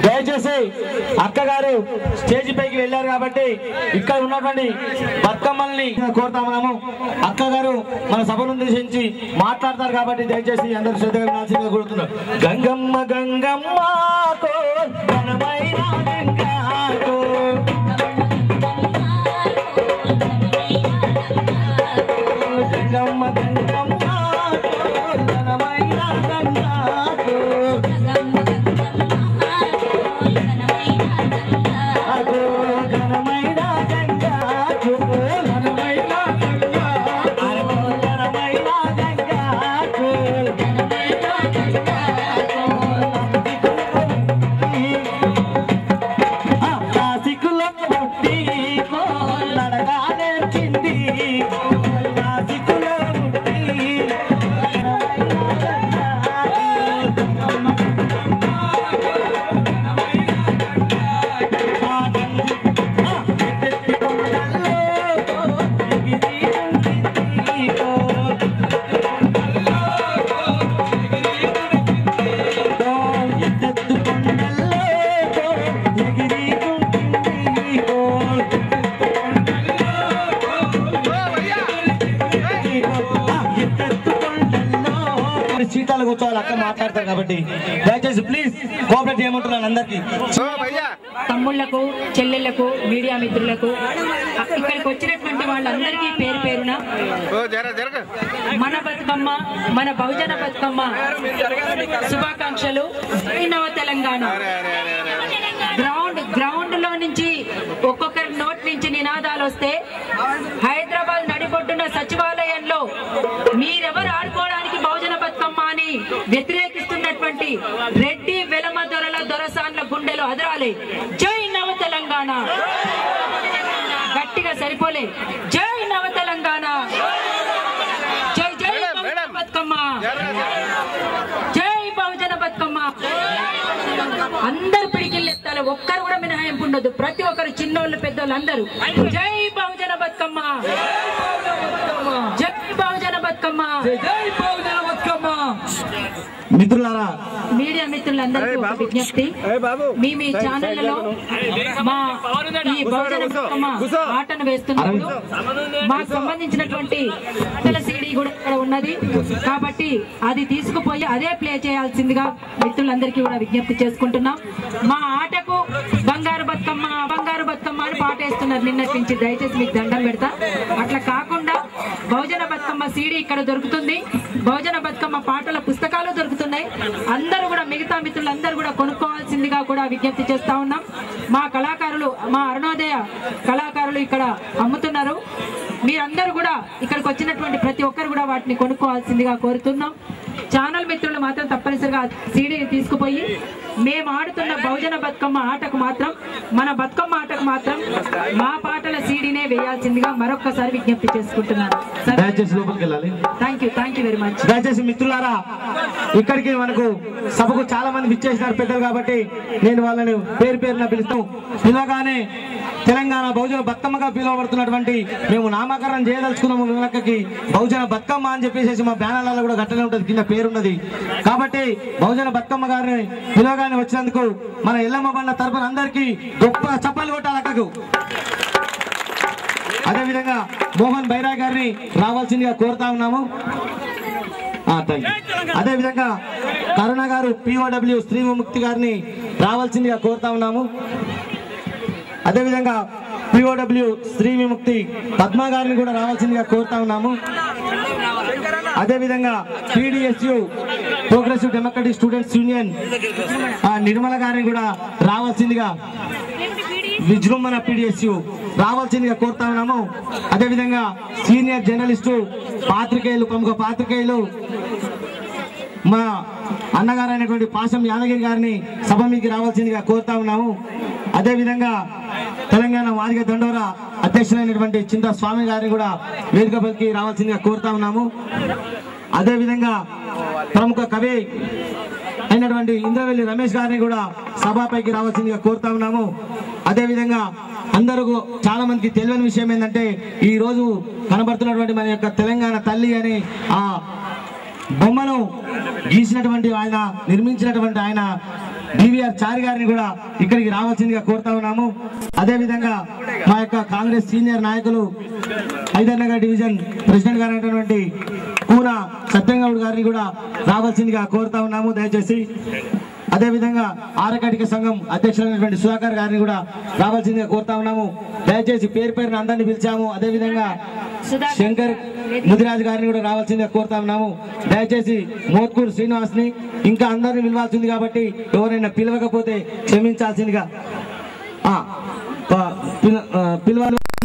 దయచేసి అక్కగారు స్టేజ్ పైకి వెళ్ళారు కాబట్టి ఇక్కడ ఉన్నటువంటి బతుకమ్మల్ని కోరుతాము. అక్కగారు మన సభను ఉద్దేశించి మాట్లాడతారు కాబట్టి దయచేసి అందరూ శ్రద్ధగా వినాల్సిందిగా కోరుతున్నారు. గంగమ్మ గంగమ్మ గంగమ్మ గంగమ్మ సీతాలు కూర్చోవాలి అక్క మాట్లాడతారు కాబట్టి దయచేసి ప్లీజ్ కోఆపరేట్ చేయమంటున్నాను అందరికి. తమ్ముళ్లకు చెల్లెళ్లకు మీడియా మిత్రులకు ఇక్కడికి వచ్చినటువంటి వాళ్ళందరికీ పేరు పేరున మన బతుకమ్మ మన బహుజన బతుకమ్మ శుభాకాంక్షలు. నవ తెలంగాణ గ్రౌండ్ లో నుంచి ఒక్కొక్కరి నోట్ నుంచి నినాదాలు వస్తే హైదరాబాద్ నడిబొడ్డున సచివాలయంలో మీరెవరు ఆడుకోవడానికి బహుజన బతుకమ్మ అని వ్యతిరేకిస్తున్నటువంటి రెడ్డి వెలమ దొరల దొరసాన్ల గుండెలు అదరాలి. జై నవ తెలంగాణ గట్టిగా సరిపోలే. జై నవ తెలంగాణ, జై జై బతుకమ్మ, జై బహుజన బతుకమ్మ. అందరు పిడికిళ్ళు ఎత్తాలి, ఒక్కరు కూడా మినహాయింపు ఉండదు. ప్రతి ఒక్కరు చిన్నోళ్ళు పెద్దోళ్ళు అందరూ జై బహుజన బతుకమ్మ, జై బహుజన బతుకమ్మ, జై బహుజన బతుకమ్మ. మిత్రులారా, మీడియా మిత్రులందరికీ ఒక విజ్ఞప్తి, మీ ఛానళ్లలో మా ఈ బహుజన బతుకమ్మ ఆటను వేస్తున్నప్పుడు మాకు సంబంధించినటువంటి సీడీ కూడా ఇక్కడ ఉన్నది కాబట్టి అది తీసుకుపోయి అదే ప్లే చేయాల్సిందిగా మిత్రులందరికీ కూడా విజ్ఞప్తి చేసుకుంటున్నాం. మా ఆటకు బంగారు బతుకమ్మ బంగారు బతుకమ్మ అని పాట వేస్తున్నారు నిన్నటి నుంచి. దయచేసి మీకు దండం పెడతా. అట్లా కాకుండా బహుజన బతుకమ్మ సీడీ ఇక్కడ దొరుకుతుంది, బహుజన బతుకమ్మ పాటల పుస్తకాలు దొరుకుతున్నాయి. అందరూ కూడా మిగతా మిత్రులందరూ కూడా కొనుక్కోవాల్సిందిగా కూడా విజ్ఞప్తి చేస్తా ఉన్నాం. మా కళాకారులు, మా అరుణోదయ కళాకారులు ఇక్కడ అమ్ముతున్నారు. మీరందరూ కూడా ఇక్కడికి వచ్చినటువంటి ప్రతి ఒక్కరు కూడా వాటిని కొనుక్కోవాల్సిందిగా కోరుతున్నాం. ఛానల్ మిత్రులు మాత్రం తప్పనిసరిగా సీడీని తీసుకుపోయి మేము ఆడుతున్న బహుజన బతుకమ్మ ఆటకు మాత్రం, మన బతుకమ్మ ఆటకు మాత్రం మా పాటల సీడీనే వేయాల్సిందిగా మరొక్కసారి విజ్ఞప్తి చేసుకుంటున్నాను. Thank you very much. దయచేసి మిత్రులారా, ఇక్కడికి మనకు సభకు చాలా మంది విచ్చేసినారు పెద్దలు కాబట్టి నేను వాళ్ళని పేరు పేరున పిలుస్తాం. పిలవగానే తెలంగాణ బహుజన బతుకమ్మగా పిలువబడుతున్నటువంటి మేము నామకరణం చేయదలుచుకున్నాము విలక్కకి బహుజన బతుకమ్మ అని చెప్పేసి మా బ్యానర్లలో కూడా గట్టనే ఉంటుంది, కింద పేరున్నది కాబట్టి బహుజన బతుకమ్మ గారిని పిలవగానే వచ్చినందుకు మన ఎల్లమ్మ బండ తరపున అందరికీ గొప్ప చప్పలు కొట్టాలి అక్కకు. అదేవిధంగా మోహన్ బైరా గారిని రావాల్సిందిగా కోరుతా ఉన్నాము. అదేవిధంగా కరుణ గారు POW స్త్రీ విముక్తి గారిని రావాల్సిందిగా కోరుతా ఉన్నాము. అదేవిధంగా POW స్త్రీ విముక్తి పద్మ గారిని కూడా రావాల్సిందిగా కోరుతా ఉన్నాము. అదేవిధంగా PDSU progressive democratic students union Nirmala గారిని కూడా రావాల్సిందిగా, విజృంభణ PDSU రావాల్సిందిగా కోరుతా ఉన్నాము. అదేవిధంగా సీనియర్ జర్నలిస్టు పాత్రికేయులు, ప్రముఖ పాత్రికేయులు మా అన్నగారు అయినటువంటి పాశం యాదగిరి గారిని సభ మీకు రావాల్సిందిగా కోరుతా ఉన్నాము. అదేవిధంగా తెలంగాణ వారిగ దండోరా అధ్యక్షులైనటువంటి చింతా స్వామి గారిని కూడా వేదికపైకి రావాల్సిందిగా కోరుతా ఉన్నాము. అదేవిధంగా ప్రముఖ కవి అయినటువంటి ఇంద్రవెల్లి రమేష్ గారిని కూడా సభపైకి రావాల్సిందిగా కోరుతా ఉన్నాము. అదేవిధంగా అందరూ చాలా మందికి తెలియని విషయం ఏంటంటే, ఈ రోజు కనబడుతున్నటువంటి మన యొక్క తెలంగాణ తల్లి అని ఆ బొమ్మను గీసినటువంటి ఆయన, నిర్మించినటువంటి ఆయన DVR చారి గారిని కూడా ఇక్కడికి రావాల్సిందిగా కోరుతా ఉన్నాము. అదేవిధంగా మా యొక్క కాంగ్రెస్ సీనియర్ నాయకులు హైదర్నగర్ డివిజన్ ప్రెసిడెంట్ గారు అయినటువంటి కూన సత్యంగౌడ్ గారిని కూడా రావాల్సిందిగా కోరుతా ఉన్నాము దయచేసి. అదేవిధంగా ఆరకటిక సంఘం అధ్యక్షులైనటువంటి సుధాకర్ గారిని కూడా రావాల్సిందిగా కోరుతా ఉన్నాము. దయచేసి పేరు పేరున అందరినీ పిలిచాము. అదేవిధంగా శంకర్ ముదిరాజు గారిని కూడా రావాల్సిందిగా కోరుతా ఉన్నాము. దయచేసి మోత్కూరు శ్రీనివాస్ని ఇంకా అందరినీ పిలవాల్సింది కాబట్టి ఎవరైనా పిలవకపోతే క్షమించాల్సిందిగా పిలవాలి.